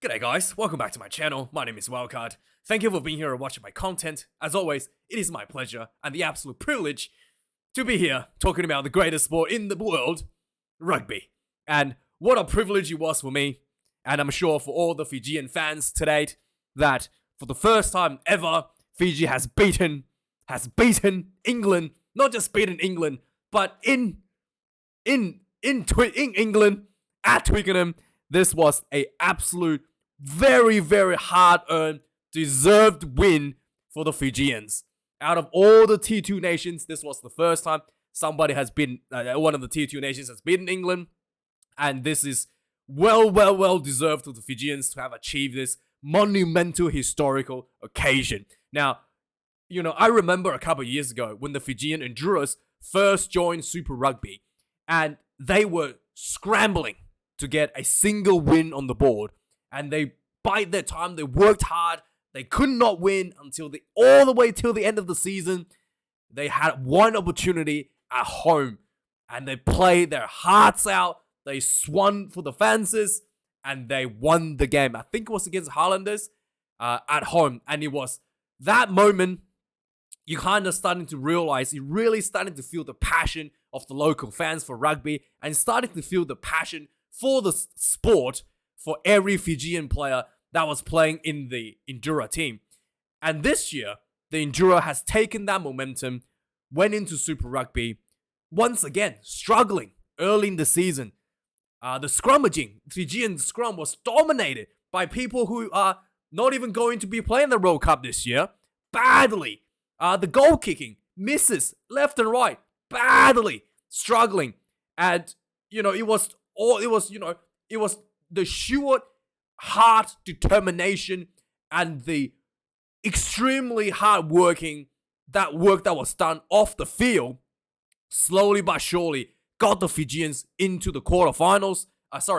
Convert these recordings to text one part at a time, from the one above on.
G'day guys, welcome back to my channel. My name is Wildkard. Thank you for being here and watching my content. As always, it is my pleasure and the absolute privilege to be here talking about the greatest sport in the world, rugby. And what a privilege it was for me, and I'm sure for all the Fijian fans to date, that for the first time ever, Fiji has beaten England. Not just beaten England, but in England at Twickenham. This was a absolute very, very hard-earned, deserved win for the Fijians. Out of all the T2 nations, this was the first time somebody has been, one of the T2 nations has beaten England. And this is well deserved to the Fijians to have achieved this monumental historical occasion. Now, I remember a couple of years ago when the Fijian Endurers first joined Super Rugby, and they were scrambling to get a single win on the board, and they bide their time. They worked hard. They could not win until all the way till the end of the season. They had one opportunity at home, and they played their hearts out. They swung for the fences, and they won the game. I think it was against Highlanders at home, and it was that moment you kind of starting to realize, you're really starting to feel the passion of the local fans for rugby, and starting to feel the passion for the sport for every Fijian player that was playing in the Endura team. And this year, the Endura has taken that momentum, went into Super Rugby, once again struggling early in the season. The scrummaging, Fijian scrum was dominated by people who are not even going to be playing the World Cup this year, badly. The goal kicking, misses left and right, badly, struggling. And, it was the sheer heart, determination, and the extremely hard work that was done off the field, slowly but surely got the Fijians into the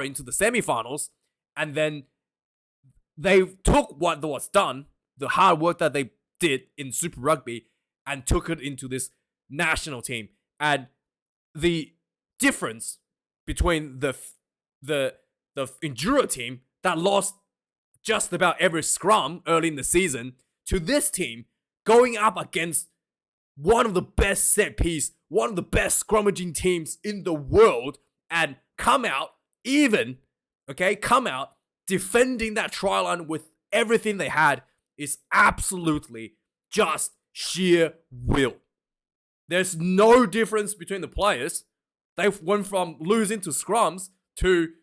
into the semi-finals. And then they took what was done, the hard work that they did in Super Rugby, and took it into this national team. And the difference between the Enduro team that lost just about every scrum early in the season to this team going up against one of the best set piece, one of the best scrummaging teams in the world, and come out defending that try line with everything they had, is absolutely just sheer will. There's no difference between the players. They went from losing to scrums to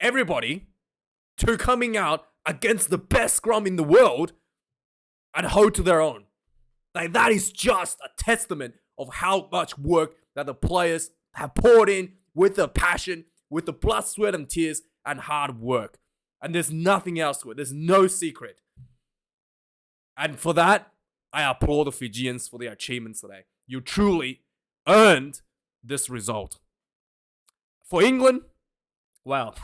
everybody to coming out against the best scrum in the world and hold to their own. That is just a testament of how much work that the players have poured in with the passion, with the blood, sweat, and tears, and hard work. And there's nothing else to it. There's no secret. And for that, I applaud the Fijians for their achievements today. You truly earned this result. For England, well,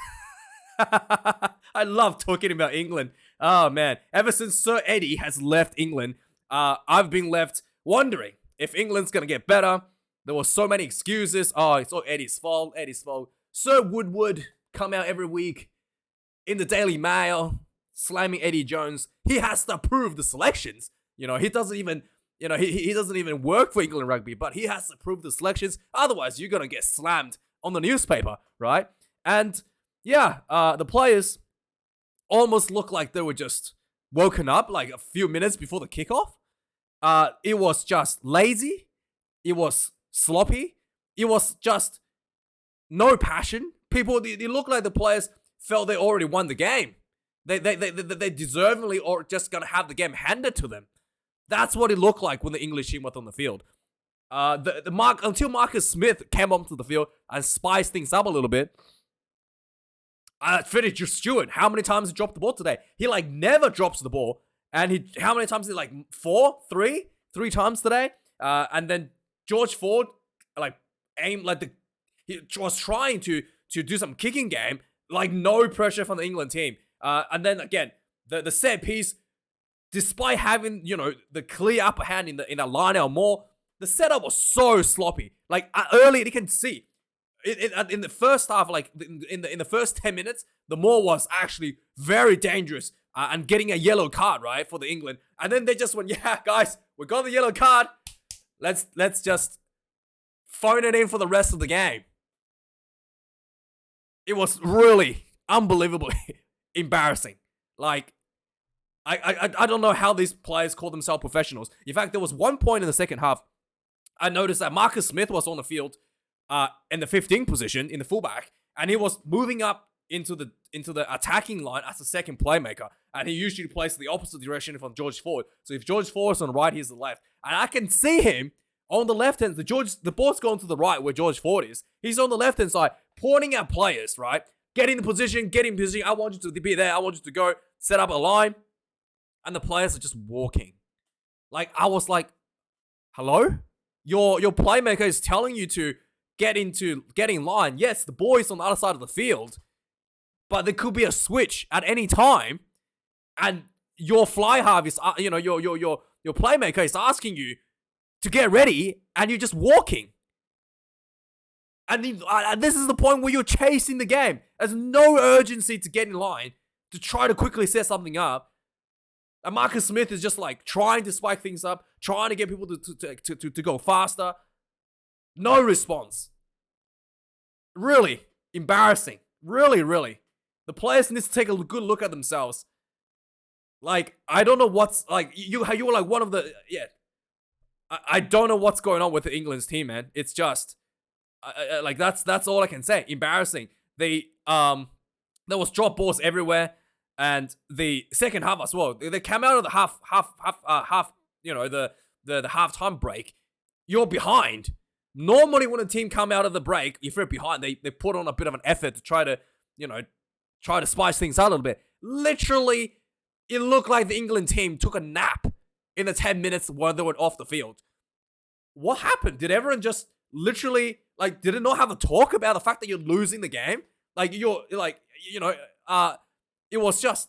I love talking about England. Oh man, ever since Sir Eddie has left England, I've been left wondering if England's gonna get better. There were so many excuses. Oh, it's all Eddie's fault. Sir Woodward come out every week in the Daily Mail slamming Eddie Jones. He has to approve the selections. He doesn't even, he doesn't even work for England Rugby, but he has to approve the selections. Otherwise, you're gonna get slammed on the newspaper, right? And yeah, the players almost looked like they were just woken up like a few minutes before the kickoff. It was just lazy. It was sloppy. It was just no passion. They look like the players felt they already won the game. They deservingly or just gonna have the game handed to them. That's what it looked like when the English team was on the field. Until Marcus Smith came onto the field and spiced things up a little bit. Fitty Stewart, how many times he dropped the ball today? He never drops the ball. And how many times did he three times today? And then George Ford aimed he was trying to do some kicking game, no pressure from the England team. And then again, the set piece, despite having the clear upper hand in the line or more, the setup was so sloppy. Early you can see in the first half, like in the first 10 minutes, the Maul was actually very dangerous and getting a yellow card, right, for the England. And then they just went, yeah, guys, we got the yellow card. Let's just phone it in for the rest of the game. It was really unbelievably embarrassing. Like, I don't know how these players call themselves professionals. In fact, there was one point in the second half, I noticed that Marcus Smith was on the field in the 15th position, in the fullback, and he was moving up into the attacking line as a second playmaker, and he usually plays the opposite direction from George Ford. So if George Ford is on the right, he's the left, and I can see him on the left hand. The ball's going to the right where George Ford is. He's on the left hand side, pointing at players, right? Getting position. I want you to be there. I want you to go set up a line, and the players are just walking. Like, I was like, hello? Your playmaker is telling you to get in line. Yes, the ball is on the other side of the field, but there could be a switch at any time, and your fly half is, your playmaker is asking you to get ready, and you're just walking. And this is the point where you're chasing the game. There's no urgency to get in line to try to quickly set something up. And Marcus Smith is just like trying to spike things up, trying to get people to go faster. No response. Really embarrassing. Really, really. The players need to take a good look at themselves. Like, I don't know what's like you were like one of the I don't know what's going on with the England's team, man. It's just like that's all I can say. Embarrassing. There was drop balls everywhere. And the second half as well, they came out of the half, the halftime break. You're behind. Normally, when a team come out of the break, if you're behind, they put on a bit of an effort to try to spice things out a little bit. Literally, it looked like the England team took a nap in the 10 minutes while they were off the field. What happened? Did everyone just literally, like, did it not have a talk about the fact that you're losing the game? Like, it was just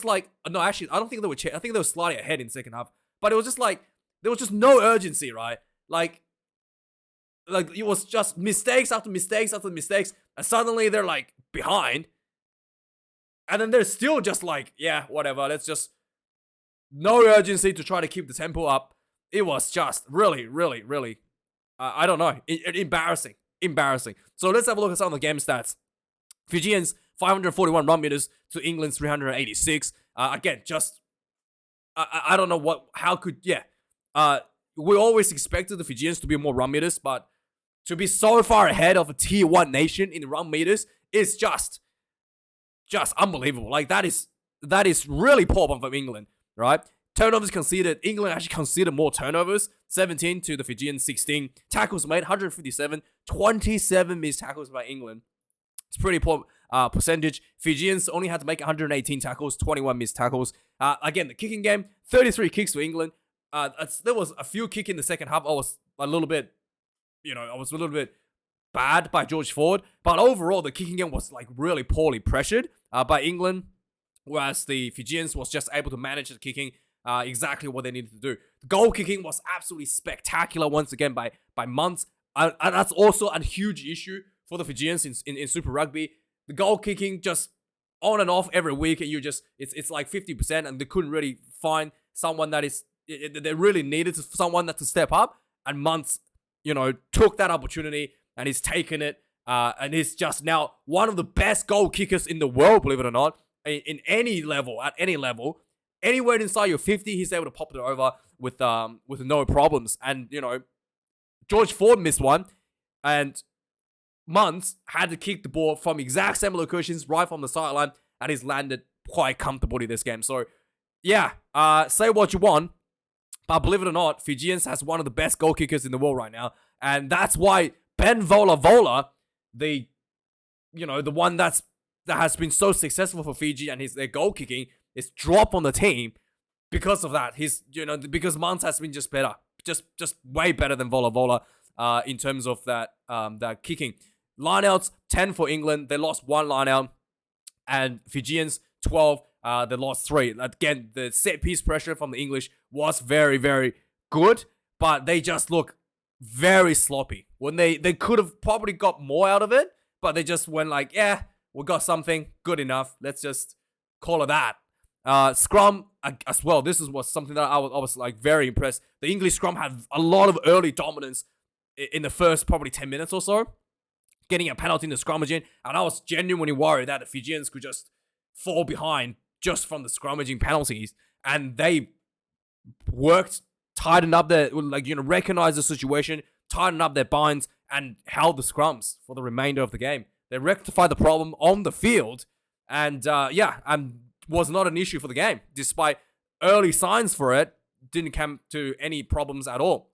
like, no, actually, I don't think they were, I think they were slightly ahead in the second half, but it was just like, there was just no urgency, right? Like it was just mistakes after mistakes after mistakes, and suddenly they're like behind, and then they're still just like, yeah, whatever, let's just, no urgency to try to keep the tempo up. It was just really, really, really, I don't know, embarrassing. So let's have a look at some of the game stats. Fijians, 541 run meters to England's 386. Again, just, I don't know how could, we always expected the Fijians to be more run meters, but to be so far ahead of a tier 1 nation in run meters is just unbelievable. Like, that is really poor from England, right? Turnovers conceded. England actually conceded more turnovers, 17 to the Fijians, 16. Tackles made, 157. 27 missed tackles by England. It's pretty poor percentage. Fijians only had to make 118 tackles, 21 missed tackles. Again, the kicking game, 33 kicks to England. There was a few kicks in the second half. I was a little bit bad by George Ford, but overall the kicking game was like really poorly pressured by England, whereas the Fijians was just able to manage the kicking exactly what they needed to do. The goal kicking was absolutely spectacular once again by Muntz, and that's also a huge issue for the Fijians in Super Rugby. The goal kicking just on and off every week, and it's like 50%, and they couldn't really find someone that is, they really needed someone that to step up, and Muntz, took that opportunity, and he's taken it, and he's just now one of the best goal kickers in the world, believe it or not, in any level, at any level. Anywhere inside your 50, he's able to pop it over with no problems. And, George Ford missed one, and Muntz had to kick the ball from exact same locations right from the sideline, and he's landed quite comfortably this game. So, yeah, say what you want, but believe it or not, Fijians has one of the best goal kickers in the world right now, and that's why Ben Vola, the one that has been so successful for Fiji and their goal kicking is dropped on the team because of that. Because Muntz has been just better, just way better than Vola in terms of that kicking. Lineouts, 10 for England. They lost 1 lineout. And Fijians, 12. They lost 3. Again, the set piece pressure from the English was very, very good. But they just look very sloppy. When they could have probably got more out of it, but they just went like, yeah, we got something good enough. Let's just call it that. Scrum as well. This was something that I was like very impressed. The English scrum had a lot of early dominance in the first probably 10 minutes or so, getting a penalty in the scrummaging, and I was genuinely worried that the Fijians could just fall behind just from the scrummaging penalties, and they worked, tightened up their, recognized the situation, tightened up their binds, and held the scrums for the remainder of the game. They rectified the problem on the field, and was not an issue for the game, despite early signs for it. Didn't come to any problems at all.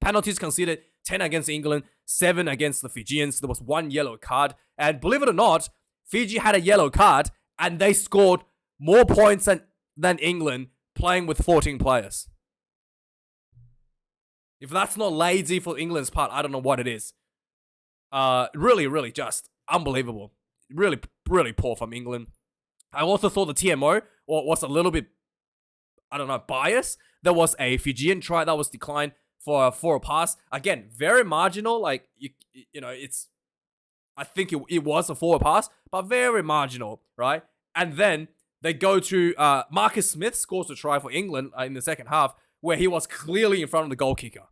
Penalties conceded 10 against England, 7 against the Fijians. There was 1 yellow card, and believe it or not, Fiji had a yellow card, and they scored more points than England playing with 14 players. If that's not lazy for England's part, I don't know what it is. Really, really just unbelievable. Really, really poor from England. I also thought the TMO was a little bit, biased. There was a Fijian try that was declined for a pass. Again, very marginal. Like, I think it was a forward pass, but very marginal, right? And then they go to Marcus Smith scores a try for England in the second half, where he was clearly in front of the goal kicker.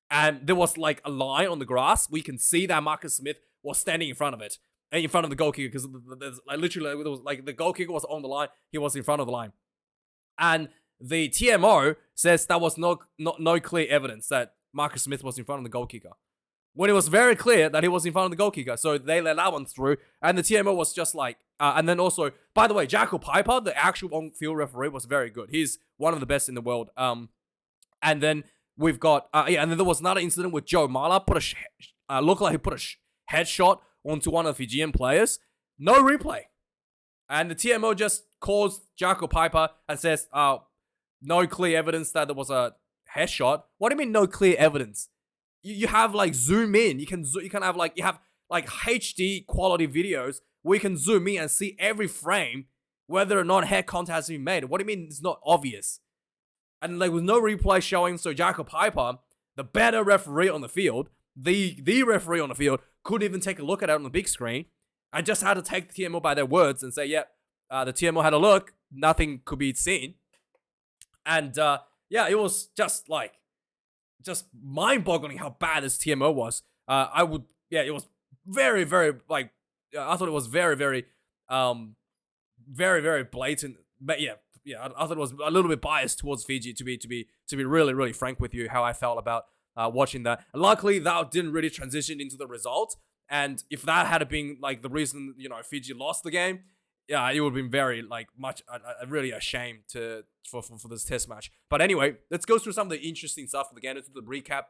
And there was like a line on the grass. We can see that Marcus Smith was standing in front of it, in front of the goal kicker, because the goal kicker was on the line. He was in front of the line, and the TMO says that was no clear evidence that Marcus Smith was in front of the goal kicker, when it was very clear that he was in front of the goal kicker. So they let that one through, and the TMO was just like, and then also, by the way, Jacko Piper, the actual on-field referee, was very good. He's one of the best in the world. And then we've got, and then there was another incident with Joe Mala looked like he put a headshot onto one of the Fijian players. No replay. And the TMO just calls Jacko Piper and says, no clear evidence that there was a headshot. What do you mean no clear evidence? You have like zoom in. You can have like HD quality videos where you can zoom in and see every frame whether or not head contact has been made. What do you mean it's not obvious? And like with no replay showing, so Jacko Piper, the better referee on the field, the referee on the field, couldn't even take a look at it on the big screen. I just had to take the TMO by their words and say, the TMO had a look, nothing could be seen. And it was just mind-boggling how bad this TMO was. It was very, very, I thought it was very, very, very, very blatant. But I thought it was a little bit biased towards Fiji, to be really, really frank with you, how I felt about watching that. And luckily, that didn't really transition into the result. And if that had been like the reason, Fiji lost the game, it would have been very really a shame for this test match. But anyway, let's go through some of the interesting stuff again into the recap.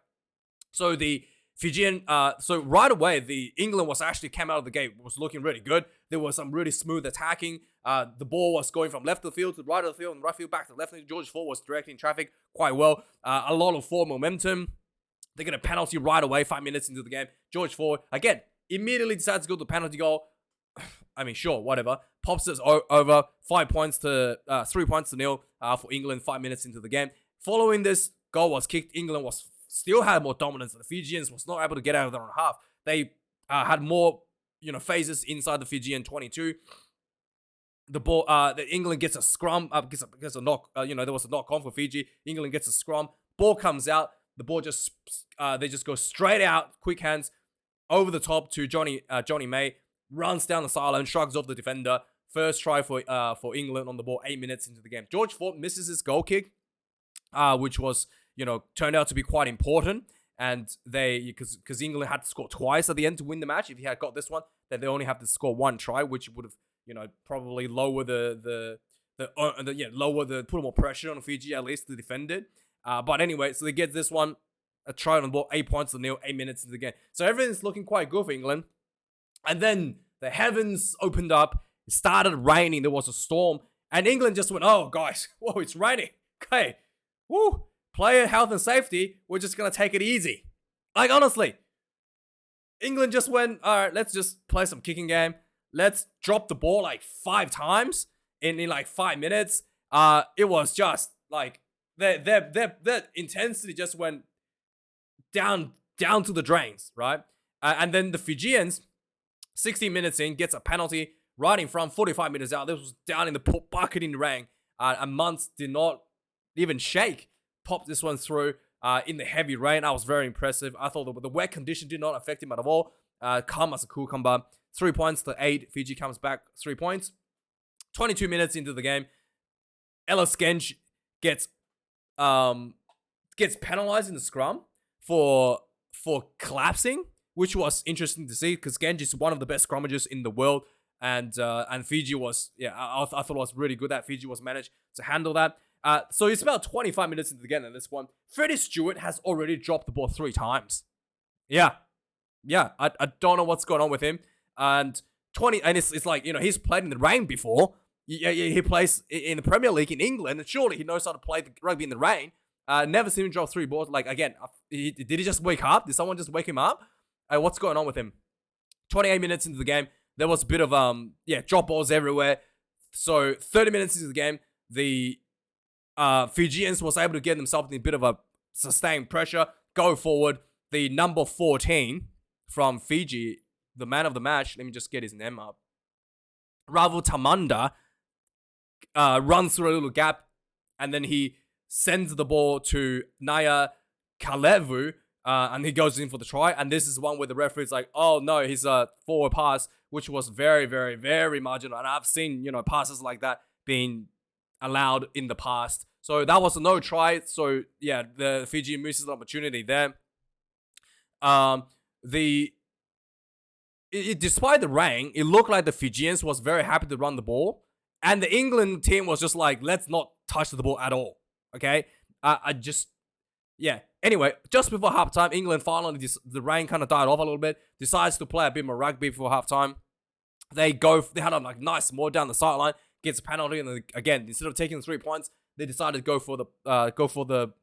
So the Fijian, so right away, the England came out of the gate, was looking really good. There was some really smooth attacking. The ball was going from left of the field to right of the field, and right field back to left. George Ford was directing traffic quite well. A lot of forward momentum. They get a penalty right away, 5 minutes into the game. George Ford, again, immediately decides to go to the penalty goal. I mean, sure, whatever. Pops it over, 3 points to 0 for England 5 minutes into the game. Following this goal was kicked, England still had more dominance. The Fijians was not able to get out of their own half. They had more, phases inside the Fijian 22. The ball, the England gets a scrum, gets a knock. There was a knock on for Fiji. England gets a scrum. Ball comes out. The ball they just go straight out, quick hands, over the top to Johnny May. Runs down the sideline, shrugs off the defender. First try for England on the ball, 8 minutes into the game. George Ford misses his goal kick, which was, turned out to be quite important. And because England had to score twice at the end to win the match. If he had got this one, then they only have to score one try, which would have, probably lower put more pressure on Fiji at least to defend it. But anyway, so they get this one, a try on the ball, 8 points to 0, 8 minutes into the game. So everything's looking quite good for England. And then the heavens opened up. It started raining. There was a storm. And England just went, oh, guys, whoa, it's raining. Okay. Woo. Player health and safety, we're just going to take it easy. Like, honestly. England just went, all right, let's just play some kicking game. Let's drop the ball like 5 times in like 5 minutes. It was just like, their intensity just went down to the drains, right? And then the Fijians, 16 minutes in, gets a penalty right in front, 45 minutes out. This was down in the bucket in the rain. And Muntz did not even shake. Popped this one through in the heavy rain. I was very impressive. I thought the wet condition did not affect him at all. Calm as a cucumber. 3 points to 8. Fiji comes back 3 points. 22 minutes into the game, Ellis Genge gets penalized in the scrum for collapsing, which was interesting to see because Genge is one of the best scrummagers in the world, and Fiji was I thought it was really good that Fiji was managed to handle that. So it's about 25 minutes into the game in this one. Freddie Stewart has already dropped the ball 3 times. Yeah, I don't know what's going on with him. And it's like, he's played in the rain before. He plays in the Premier League in England, and surely he knows how to play the rugby in the rain. Never seen him drop 3 balls. Like, again, did he just wake up? Did someone just wake him up? What's going on with him? 28 minutes into the game, there was a bit of drop balls everywhere. So 30 minutes into the game, the Fijians was able to get themselves in a bit of a sustained pressure, go forward. The number 14 from Fiji, the man of the match, let me just get his name up. Ravu Tamanda runs through a little gap, and then he sends the ball to Naya Kalevu, and he goes in for the try. And this is one where the referee's like, oh no, he's a forward pass, which was very, very, very marginal. And I've seen, passes like that being allowed in the past. So that was a no try. So yeah, the Fiji misses an opportunity there. Despite the rain, it looked like the Fijians was very happy to run the ball, and the England team was just like, let's not touch the ball at all. Okay, Anyway, just before halftime, England finally, the rain kind of died off a little bit. Decides to play a bit more rugby before halftime. They had a nice more down the sideline, gets a penalty, and then, again, instead of taking the 3 points, they decided to go for the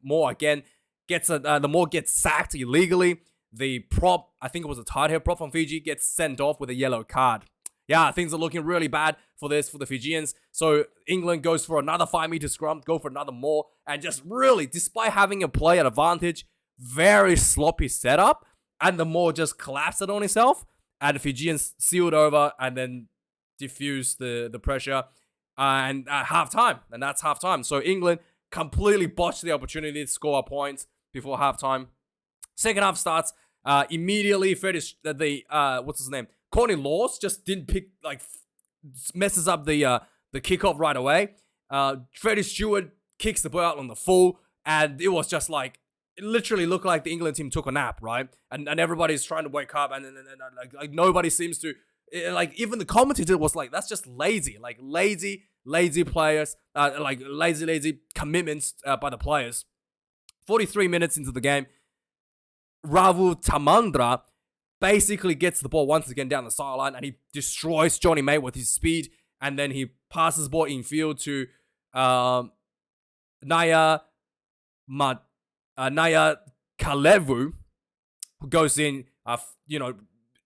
more again. The more gets sacked illegally. The prop, I think it was a tight head prop from Fiji, gets sent off with a yellow card. Yeah, things are looking really bad for the Fijians. So England goes for another 5-meter scrum, go for another more, and just really, despite having a play at advantage, very sloppy setup, and the more just collapsed it on itself, and the Fijians sealed over and then diffused the pressure, and at halftime, and that's halftime. So England completely botched the opportunity to score points before halftime. Second half starts. Immediately, what's his name? Courtney Laws just didn't messes up the kickoff right away. Freddie Stewart kicks the ball out on the full, and it was just like, it literally looked like the England team took a nap, right? And everybody's trying to wake up, and nobody seems to, even the commentator was like, that's just lazy players, lazy commitments by the players. 43 minutes into the game, Ravu Tamandra basically gets the ball once again down the sideline, and he destroys Johnny May with his speed, and then he passes the ball in field to Naya Kalevu, who goes in,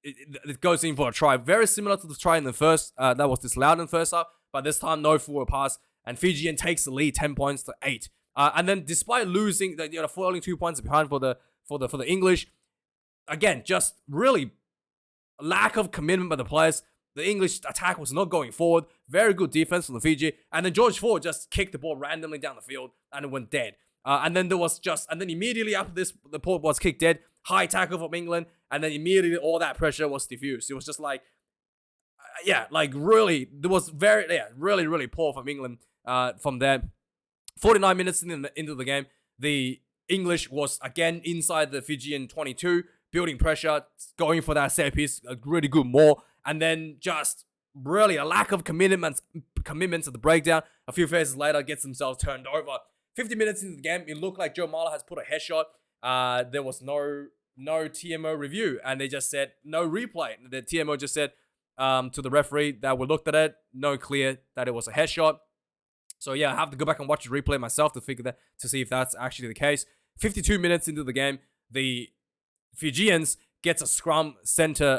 it goes in for a try. Very similar to the try in the first, that was disallowed in the first half, but this time no forward pass, and Fijian takes the lead 10 points to 8. And then despite losing, falling 2 points behind for the English, again, just really lack of commitment by the players. The English attack was not going forward. Very good defense from the Fiji. And then George Ford just kicked the ball randomly down the field and it went dead. And then immediately after this, the ball was kicked dead. High tackle from England. And then immediately all that pressure was diffused. It was just really, there was really, really poor from England from there. 49 minutes into the game, the English was again inside the Fijian 22, building pressure, going for that set piece, a really good maul, and then just really a lack of commitments at the breakdown. A few phases later, gets themselves turned over. 50 minutes into the game, it looked like Joe Marler has put a headshot. There was no TMO review, and they just said no replay. The TMO just said to the referee that we looked at it, no clear that it was a headshot. So yeah, I have to go back and watch the replay myself to see if that's actually the case. 52 minutes into the game, the Fijians gets a scrum center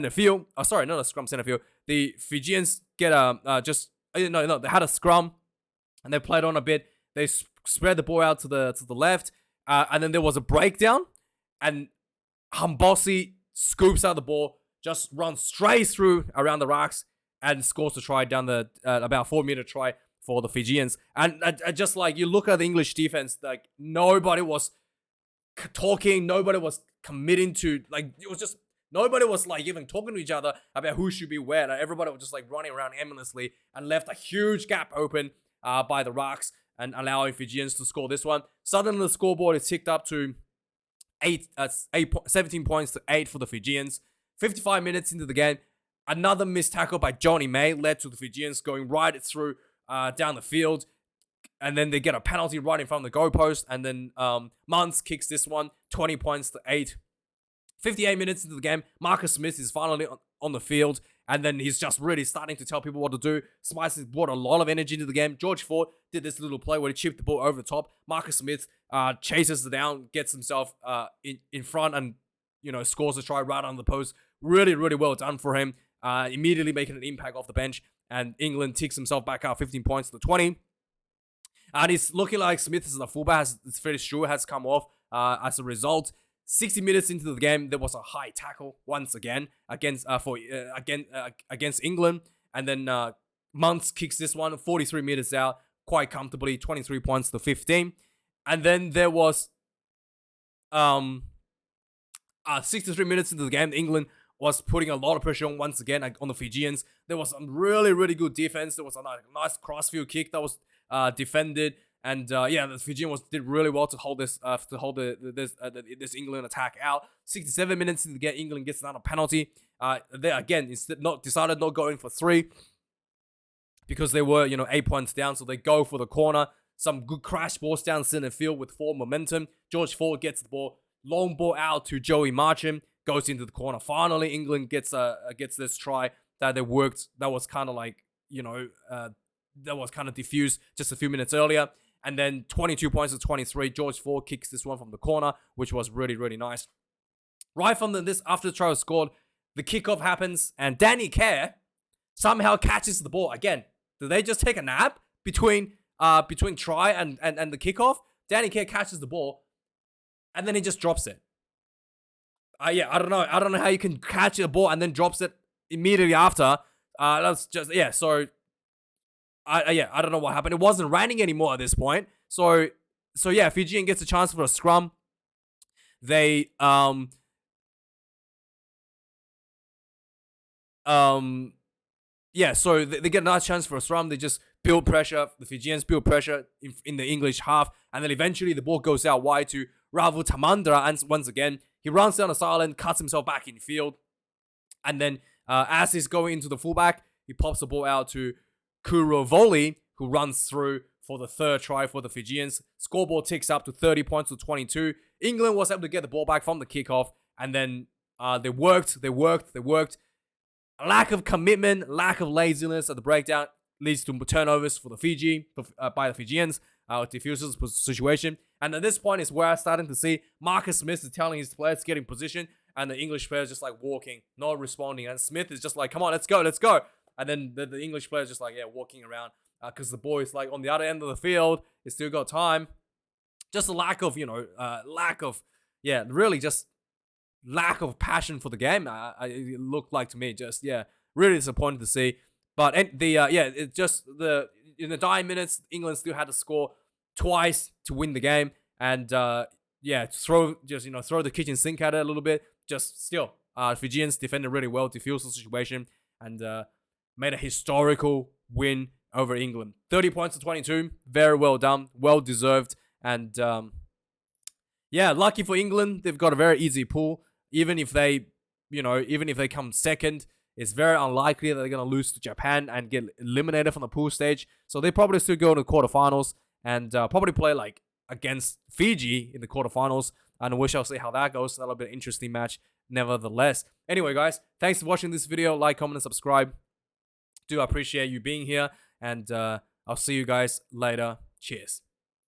field. Oh, sorry, not a scrum center field. The Fijians get they had a scrum, and they played on a bit. They spread the ball out to the left, and then there was a breakdown, and Hambosi scoops out the ball, just runs straight through around the racks and scores the try down the about 4-meter try for the Fijians. And just like you look at the English defense, like nobody was talking, nobody was committing to, like, it was just nobody was like even talking to each other about who should be where. Like, everybody was just like running around aimlessly and left a huge gap open by the racks and allowing Fijians to score this one. Suddenly the scoreboard is ticked up to 17 points to 8 for the Fijians. 55 minutes into the game, another missed tackle by Johnny May led to the Fijians going right through down the field. And then they get a penalty right in front of the goalpost. And then Muntz kicks this one, 20 points to 8. 58 minutes into the game, Marcus Smith is finally on the field. And then he's just really starting to tell people what to do. Spice has brought a lot of energy into the game. George Ford did this little play where he chipped the ball over the top. Marcus Smith chases it down, gets himself in front and, scores a try right on the post. Really, really well done for him. Immediately making an impact off the bench. And England ticks himself back out 15 points to 20. And it's looking like Smith as the fullback, it's fairly sure, has come off as a result. 60 minutes into the game, there was a high tackle once again against England. And then Muntz kicks this one 43 meters out quite comfortably, 23 points to 15. And then there was 63 minutes into the game, England was putting a lot of pressure on once again on the Fijians. There was some really, really good defense. There was a nice crossfield kick that was defended, and the Fijian did really well to hold this this England attack out. 67 minutes into the game, England gets another penalty. They again decided not going for 3 because they were 8 points down, so they go for the corner. Some good crash balls down center field with full momentum. George Ford gets the ball, long ball out to Joey Marcham, goes into the corner. Finally, England gets this try that they worked. That was kind of like that was kind of diffused just a few minutes earlier. And then 22 points to 23. George Ford kicks this one from the corner, which was really, really nice. Right from after the try was scored, the kickoff happens, and Danny Kerr somehow catches the ball. Again, did they just take a nap between try and the kickoff? Danny Kerr catches the ball, and then he just drops it. I don't know. I don't know how you can catch a ball and then drops it immediately after. That's just So I don't know what happened. It wasn't raining anymore at this point. So Fijian gets a chance for a scrum. They so they get another chance for a scrum. They just build pressure. The Fijians build pressure in the English half, and then eventually the ball goes out wide to Ravu Tamandra, and once again he runs down the sideline, cuts himself back in field, and then as he's going into the fullback, he pops the ball out to Kurovoli, who runs through for the 3rd try for the Fijians. Scoreboard ticks up to 30 points to 22. England was able to get the ball back from the kickoff, and then they worked. A lack of commitment, lack of laziness at the breakdown leads to turnovers for the by the Fijians, diffuses the situation. And at this point is where I'm starting to see Marcus Smith is telling his players to get in position, and the English players just like walking, not responding. And Smith is just like, come on, let's go. And then the English players just like, walking around because the ball is like on the other end of the field. It's still got time. Just a lack of, really just lack of passion for the game. It looked like to me, just, really disappointed to see. But in the dying minutes, England still had to score twice to win the game. And, throw the kitchen sink at it a little bit. Just still, Fijians defended really well, diffused the situation, and made a historical win over England. 30 points to 22. Very well done. Well deserved. And lucky for England, they've got a very easy pool. Even if they come second, it's very unlikely that they're going to lose to Japan and get eliminated from the pool stage. So they probably still go to the quarterfinals and probably play like against Fiji in the quarterfinals. And we shall see how that goes. That'll be an interesting match nevertheless. Anyway, guys, thanks for watching this video. Like, comment, and subscribe. Do appreciate you being here. And I'll see you guys later. Cheers.